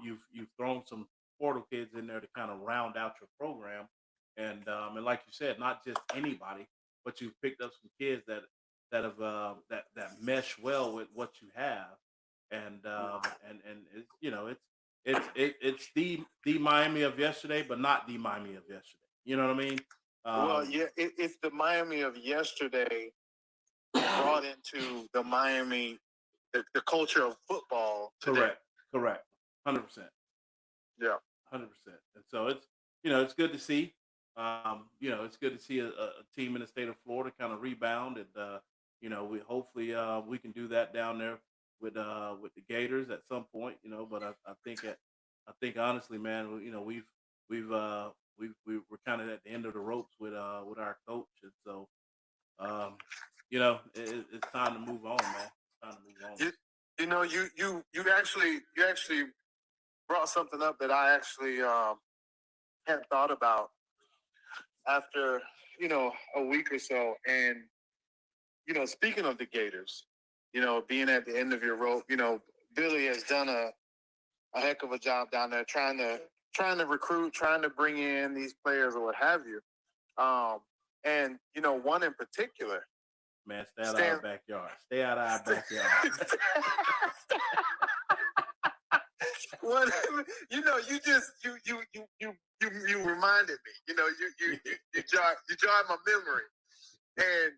thrown some portal kids in there to kind of round out your program, and like you said, not just anybody, but you've picked up some kids that have that mesh well with what you have, and it's, you know, it's the Miami of yesterday, but not the Miami of yesterday. You know what I mean? Well, yeah, it's the Miami of yesterday brought into the Miami, the culture of football today. Correct, 100%. Yeah, 100%. And so it's, you know, it's good to see. You know, it's good to see a team in the state of Florida kind of rebound, and you know, we hopefully we can do that down there with the Gators at some point. You know, but I think honestly, man, you know, we're kind of at the end of the ropes with our coach, and so you know, it's time to move on, man. It's time to move on. You know, you actually brought something up that I actually hadn't thought about after, you know, a week or so. And, you know, speaking of the Gators, you know, being at the end of your rope, you know, Billy has done a heck of a job down there trying to recruit, trying to bring in these players or what have you. And, you know, one in particular. Man, stay out of our backyard. Stay out of our backyard. Well, you know, you reminded me. You know, you jarred my memory, and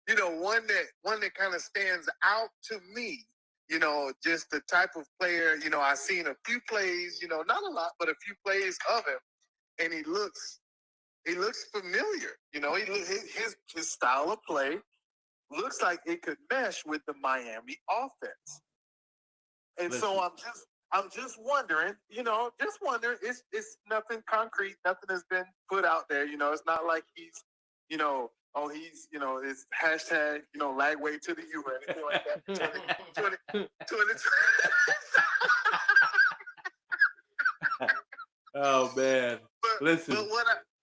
you know, one that kind of stands out to me. You know, just the type of player. You know, I've seen a few plays. You know, not a lot, but a few plays of him, and he looks familiar. You know, his style of play looks like it could mesh with the Miami offense, and so I'm just wondering, you know, it's nothing concrete, nothing has been put out there. You know, it's not like he's, you know, he's, you know, it's hashtag, you know, lag way to the U or anything like that. 20. Oh man. Listen.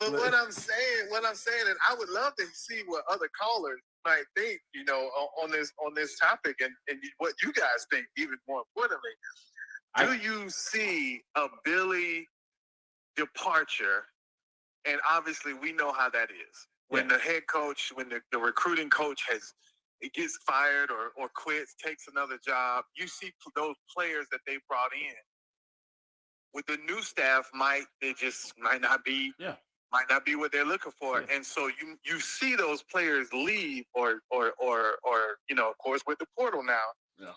But what I'm saying, is I would love to see what other callers might think, you know, on this topic, and what you guys think, even more importantly. Do you see a Billy departure? And obviously, we know how that is. When the head coach, when the recruiting coach gets fired or quits, takes another job, you see those players that they brought in. With the new staff, might not be what they're looking for, and so you see those players leave, or you know, of course, with the portal now. Yeah.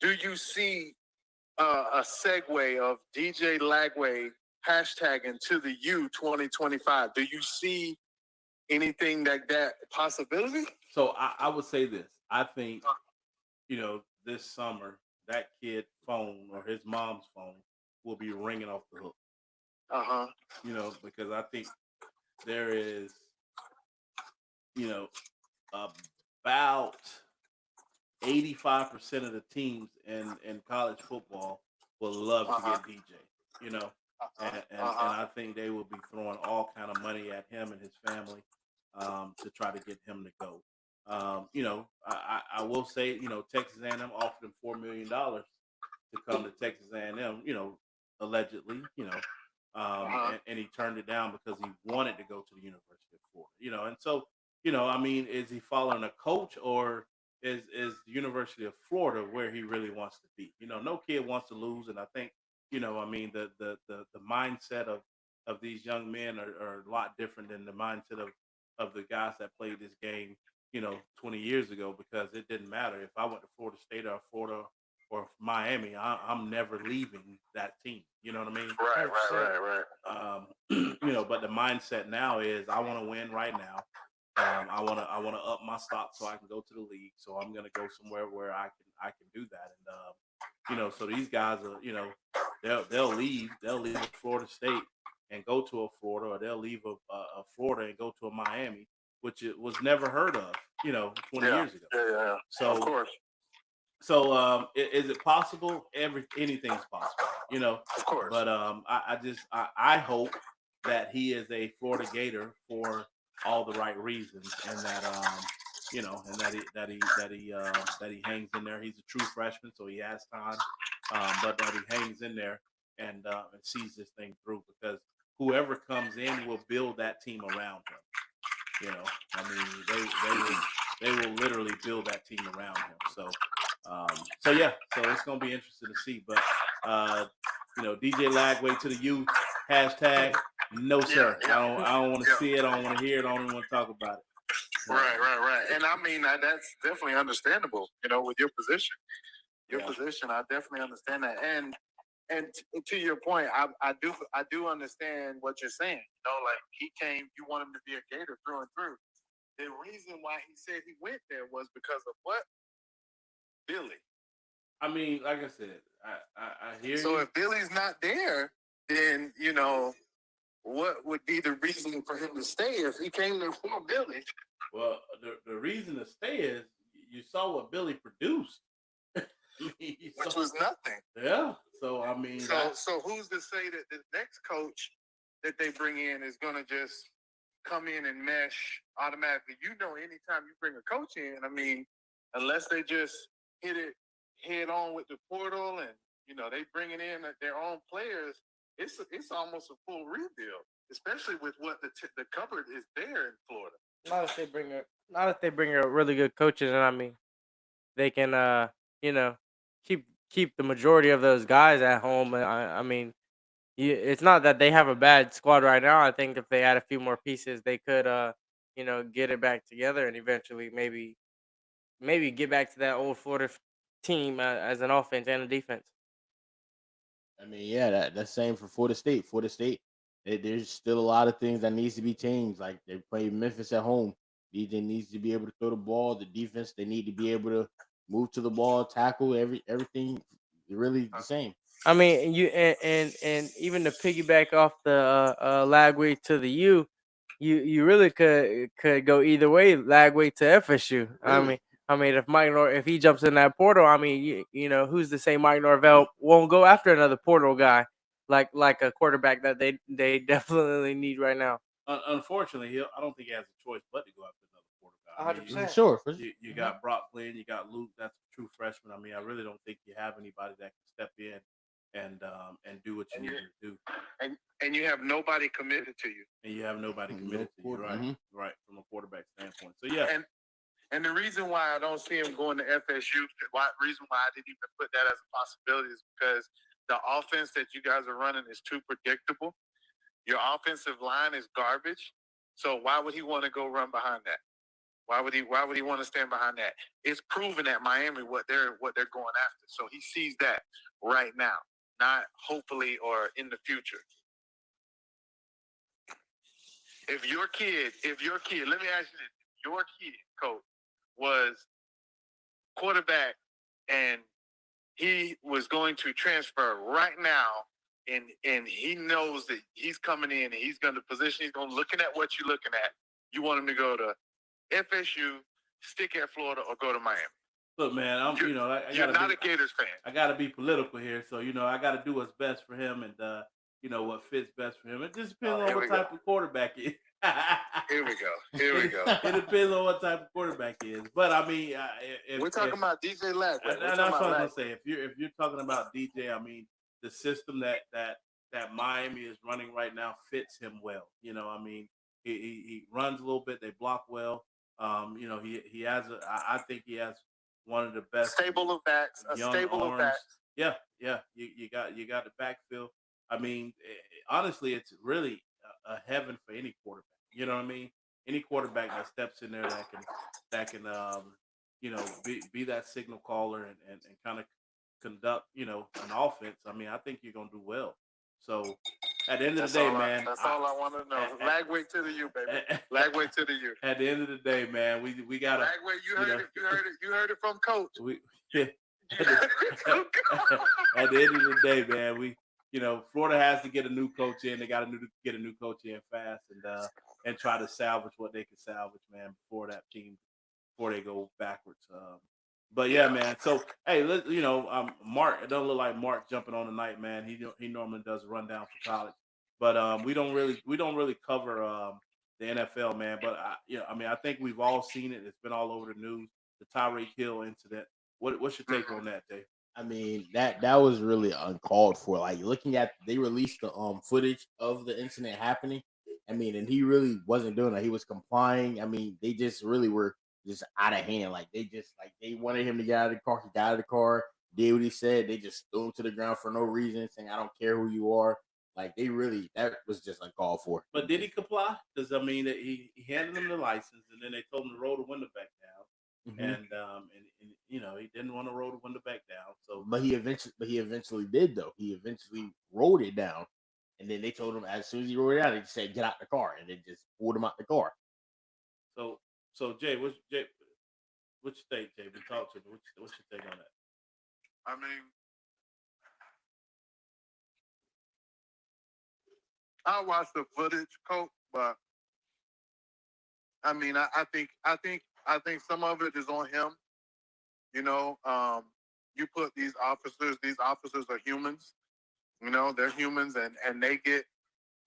Do you see a segue of DJ Lagway hashtagging to the U 2025? Do you see anything like that possibility? So I would say this. I think, you know, this summer that kid's phone or his mom's phone will be ringing off the hook. You know, because I think there is, you know, about 85% of the teams in college football will love to get DJ, you know, and I think they will be throwing all kind of money at him and his family to try to get him to go. You know, I will say, you know, Texas A&M offered him $4 million to come to Texas A&M. You know, allegedly, you know, and he turned it down because he wanted to go to the University of Florida. You know, and so, you know, I mean, is he following a coach, or is the University of Florida where he really wants to be? You know, no kid wants to lose, and I think, you know, I mean, the mindset of these young men are a lot different than the mindset of the guys that played this game, you know, 20 years ago, because it didn't matter if I went to Florida State or Florida or Miami. I'm never leaving that team. You know what I mean? Right. You know, but the mindset now is I want to win right now. I want to up my stock so I can go to the league. So I'm gonna go somewhere where I can do that. And you know, so these guys are, you know, they'll leave Florida State and go to a Florida, or they'll leave a Florida and go to a Miami, which it was never heard of, you know, 20 Yeah. years ago. Yeah. So Of course. so is it possible? Anything's possible, you know. Of course. But I hope that he is a Florida Gator for all the right reasons, and that you know, and that he hangs in there. He's a true freshman, so he has time, but that he hangs in there and sees this thing through, because whoever comes in will build that team around him. You know, I mean, they will literally build that team around him. So yeah, so it's gonna be interesting to see. But you know, DJ Lagway to the youth hashtag. No sir, I don't want to see it. I don't want to hear it. I don't even want to talk about it. Right. And I mean, that's definitely understandable. You know, with your position, I definitely understand that. And to your point, I do understand what you're saying. You know, like he came, you want him to be a Gator through and through. The reason why he said he went there was because of what? Billy. I mean, like I said, I hear So you. if Billy's not there, then you know what would be the reason for him to stay if he came there for Billy? Well, the reason to stay is you saw what Billy produced. Which was nothing. Yeah. So I mean, so who's to say that the next coach that they bring in is going to just come in and mesh automatically? You know, anytime you bring a coach in, I mean, unless they just hit it head on with the portal and you know they bringing in their own players, it's almost a full rebuild, especially with what the cupboard is there in Florida. Not if they bring a really good coaches, and I mean they can you know keep the majority of those guys at home. I mean, it's not that they have a bad squad right now. I think if they add a few more pieces, they could you know, get it back together and eventually maybe get back to that old Florida team as an offense and a defense. I mean, yeah, that's same for Florida State. Florida State, there's still a lot of things that needs to be changed. Like they play Memphis at home. DJ needs to be able to throw the ball. The defense, they need to be able to move to the ball, tackle everything. Really the same. I mean, you and even to piggyback off the Lagway to the U, you really could go either way. Lagway to FSU. Really? I mean, if he jumps in that portal, I mean, you know, who's to say Mike Norvell won't go after another portal guy like a quarterback that they definitely need right now. Unfortunately, I don't think he has a choice but to go after another quarterback. I mean, 100%. Sure. you got Brock playing, you got Luke. That's a true freshman. I mean, I really don't think you have anybody that can step in and do what you need to do. And you have nobody committed to you. And you have nobody committed to you, right? Mhm. Right, from a quarterback standpoint. So yeah. And the reason why I don't see him going to FSU, reason why I didn't even put that as a possibility is because the offense that you guys are running is too predictable. Your offensive line is garbage. So why would he want to go run behind that? Why would he want to stand behind that? It's proven at Miami what they're going after. So he sees that right now, not hopefully or in the future. If your kid, let me ask you this: if your kid, coach, was quarterback and he was going to transfer right now, and he knows that he's coming in and he's going to position, he's going looking at what you're looking at. You want him to go to FSU, stick at Florida, or go to Miami? Look, man, you're not a Gators fan. I gotta be political here, so I gotta do what's best for him, and what fits best for him. It just depends on what type of quarterback he is. Here we go. Here we go. It depends on what type of quarterback he is. But I mean, We're talking about DJ Lagway. and that's what I was gonna say. If you're talking about DJ, I mean, the system that Miami is running right now fits him well. You know, I mean, he runs a little bit. They block well. You know, he has I think he has one of the best stable of backs. A young stable arms. of backs. Yeah, yeah. You got the backfield. I mean, honestly, it's really a heaven for any quarterback. You know what I mean? Any quarterback that steps in there that can you know be that signal caller and kind of conduct an offense. I mean, I think you're gonna do well. So at the end of the day, man, That's all I want to know. Lagway to the U, baby. Lagway to the U. At the end of the day, man, we gotta. Lagway, you heard it. You heard it from Coach. At the end of the day, man, Florida has to get a new coach in. They got to get a new coach in fast and try to salvage what they can salvage, man, before they go backwards. But yeah, man. So hey, Mark. It doesn't look like Mark jumping on tonight, man. He normally does a rundown for college, but we don't really cover the NFL, man. But I mean, I think we've all seen it. It's been all over the news. The Tyreek Hill incident. What's your take on that, Dave? I mean, that was really uncalled for. Like looking at, they released the footage of the incident happening. I mean, and he really wasn't doing that. He was complying. I mean, they just really were just out of hand. Like they wanted him to get out of the car. He got out of the car, did what he said. They just threw him to the ground for no reason, saying, "I don't care who you are." Like that was just uncalled for. But did he comply? Because I mean, he handed him the license, and then they told him to roll the window back down. Mm-hmm. And he didn't want to roll the window back down. So, but he eventually did though. He eventually rolled it down, and then they told him as soon as he rolled it out, they just said, "Get out the car," and they just pulled him out the car. So Jay, what's your take, Jay? We talked to me. What's your take on that? I mean, I watched the footage, Coach, but I mean, I think some of it is on him. You know, you put these officers are humans. You know, they're humans and they get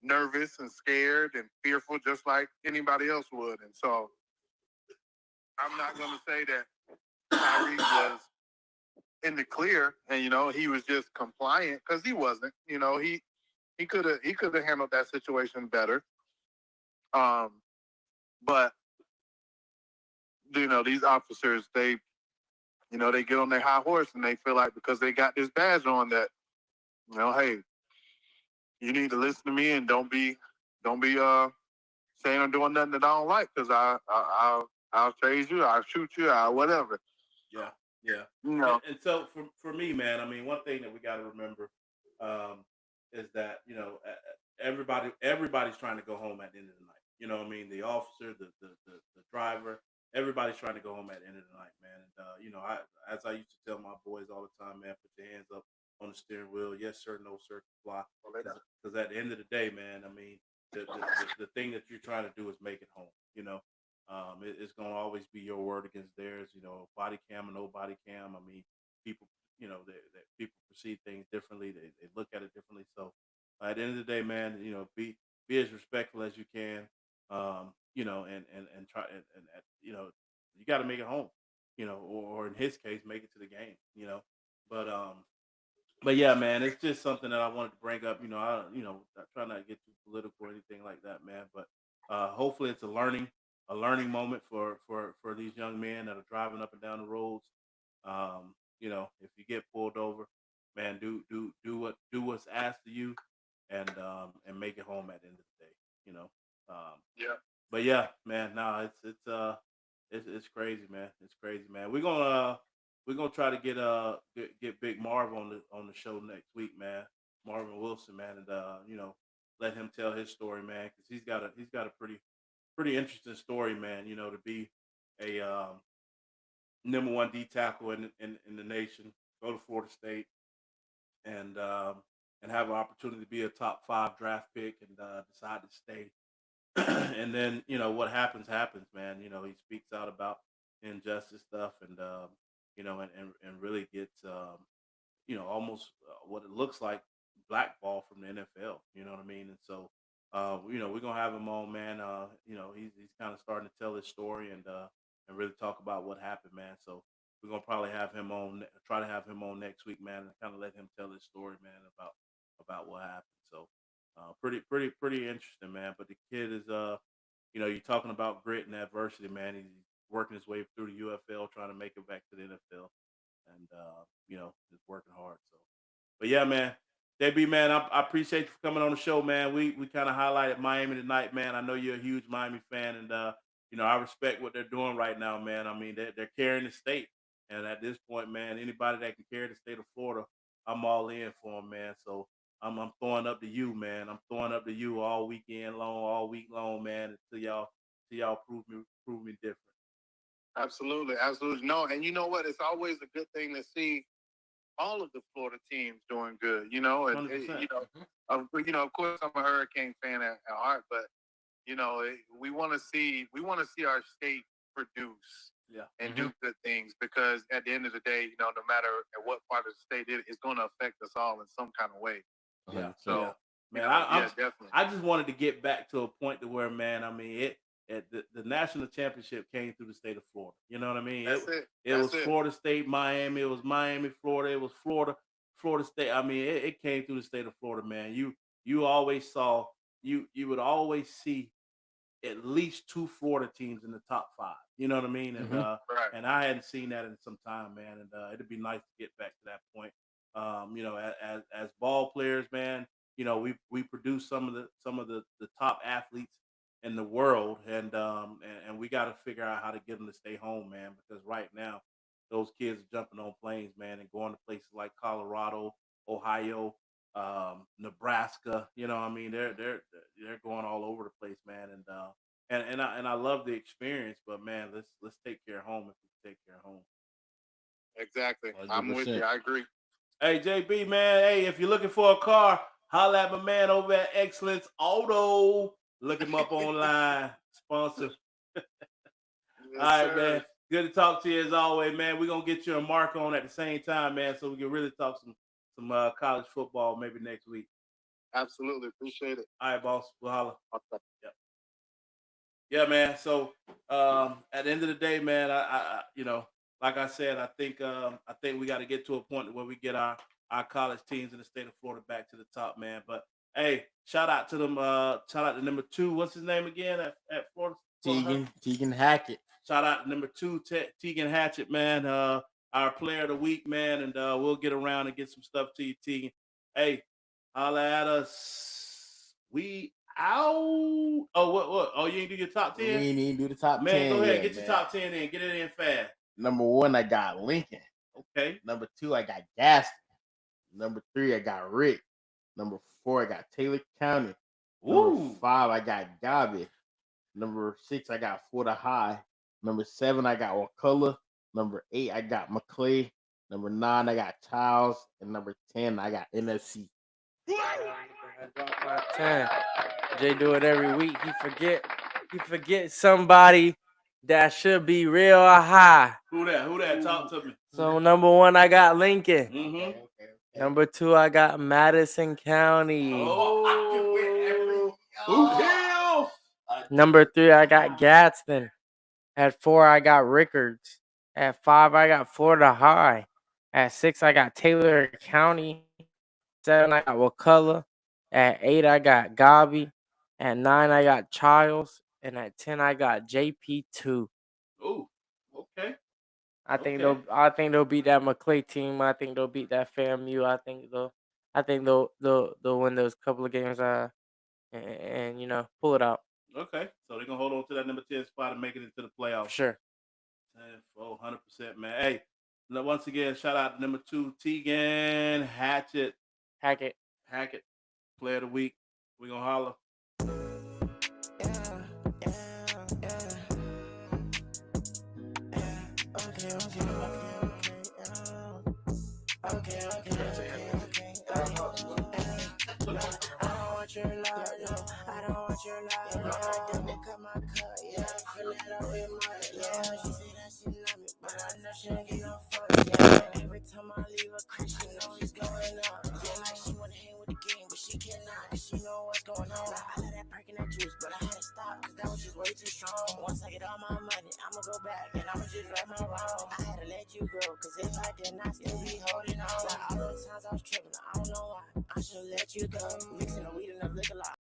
nervous and scared and fearful just like anybody else would. And so I'm not going to say that Tyreek was in the clear and, he was just compliant because he wasn't. He could have handled that situation better. But, these officers, they get on their high horse and they feel like because they got this badge on that, hey, you need to listen to me and don't be saying I'm doing nothing that I don't like because I'll chase you, I'll shoot you, I'll whatever. Yeah. And so for me, man, I mean, one thing that we got to remember is that everybody's trying to go home at the end of the night. You know what I mean? The officer, the driver, everybody's trying to go home at the end of the night, man. And as I used to tell my boys all the time, man, put your hands up on the steering wheel. Yes, sir. No, sir. Fly. Because at the end of the day, man, I mean, the thing that you're trying to do is make it home. It's going to always be your word against theirs. Body cam or no body cam. I mean, people, that people perceive things differently. They look at it differently. So at the end of the day, man, be as respectful as you can. And try and you got to make it home. Or in his case, make it to the game. But yeah, man, it's just something that I wanted to bring up. I try not to get too political or anything like that, man. But hopefully, it's a learning moment for these young men that are driving up and down the roads. If you get pulled over, man, do what's asked of you, and make it home at the end of the day. Yeah. But yeah, man, no, it's crazy, man. It's crazy, man. We're gonna try to get Big Marv on the show next week, man. Marvin Wilson, man, and let him tell his story, man, because he's got a pretty interesting story, man. To be a number one D tackle in the nation, go to Florida State, and have an opportunity to be a top 5 draft pick, and decide to stay. And then what happens, man. He speaks out about injustice stuff, and and really gets almost what it looks like blackball from the NFL. You know what I mean? And so we're gonna have him on, man. He's kind of starting to tell his story and really talk about what happened, man. So we're gonna probably have him on, try to have him on next week, man, and kind of let him tell his story, man, about what happened. So pretty interesting, man. But the kid is you're talking about grit and adversity, man. He's working his way through the UFL, trying to make it back to the NFL, and just working hard. So, but yeah, man, JB, man, I appreciate you for coming on the show, man. We kind of highlighted Miami tonight, man. I know you're a huge Miami fan, and I respect what they're doing right now, man. I mean, they're carrying the state, and at this point, man, anybody that can carry the state of Florida, I'm all in for them, man. So I'm throwing up to you, man. I'm throwing up to you all weekend long, all week long, man, until y'all prove me different. Absolutely, absolutely. No, and you know what? It's always a good thing to see all of the Florida teams doing good. Of course, I'm a Hurricane fan at heart, but we want to see our state produce and do good things, because at the end of the day, no matter at what part of the state it's going to affect us all in some kind of way. Yeah. So, yeah. Man, definitely. I just wanted to get back to a point to where, man, I mean, the national championship came through the state of Florida. You know what I mean? That's it. It was Florida State, Miami. It was Miami, Florida. It was Florida State. I mean, it came through the state of Florida, man. You always saw you would always see at least two Florida teams in the top 5. You know what I mean? And Right. and I hadn't seen that in some time, man. And it'd be nice to get back to that point. As ball players, man, we produce some of the top athletes in the world, and we got to figure out how to get them to stay home, man. Because right now, those kids are jumping on planes, man, and going to places like Colorado, Ohio, Nebraska. You know, I mean, they're going all over the place, man. And I love the experience, but man, let's take care of home if we take care of home. Exactly. 100%. I'm with you. I agree. Hey, JB, man. Hey, if you're looking for a car, holla at my man over at Excellence Auto. Look him up online. Sponsor. Yes, All right, sir. man. Good to talk to you as always, man. We're gonna get you a Mark on at the same time, man, so we can really talk some college football maybe next week. Absolutely. Appreciate it. All right, boss. We'll holla. Okay. Yep. Yeah, man. So at the end of the day, man, I like I said, I think we got to get to a point where we get our college teams in the state of Florida back to the top, man. But hey, shout out to them. Shout out to number 2. What's his name again at Florida? Tegan Hackett. Shout out to number 2, Tegan Hatchett, man. Our player of the week, man. And we'll get around and get some stuff to you, Tegan. Hey, holla at us. We out. Oh, what? Oh, you ain't do your top 10? We ain't even do the top 10. Man, go ahead. Yet, Get your top 10 in. Get it in fast. Number 1, I got Lincoln. Okay. Number 2, I got Gaston. Number 3, I got Rick. Number 4, I got Taylor County. Number 5, I got Gabi. Number 6, I got Florida High. Number 7, I got Wakulla. Number 8, I got McClay. Number 9, I got Childs. And number 10, I got NFC. Drop my 10. Jay do it every week. He forget somebody that should be real high. Who that? Talk to me. So number 1, I got Lincoln. Mm-hmm. Okay. Number 2, I got Madison County. Oh, Number 3, I got Gadsden. At 4, I got Rickards. At 5, I got Florida High. At 6, I got Taylor County. 7, I got Wakulla. At 8, I got Gabi. At 9, I got Childs. And at 10, I got JP2. Oh, okay. I think they'll beat that McClay team. I think they'll beat that FAMU. I think they'll win those couple of games and pull it out. Okay. So they're gonna hold on to that number 10 spot and make it into the playoffs. For sure. 100%, man. Hey, once again, shout out to number 2, Tegan Hackett, player of the week. We're gonna holler. Okay. I don't want your love. I don't cut my cut. Yeah, I feel it out with my. Yeah, she say that she love me, but I know she don't get no fun. Yeah, every time I leave a crib, she know it's going on. Yeah, like she wanna hang with the game, but she cannot. She know what's going on. I let that and I still be holding on. Like all the times I was tripping, I don't know why. I should let you go. Mixing the weed and the liquor like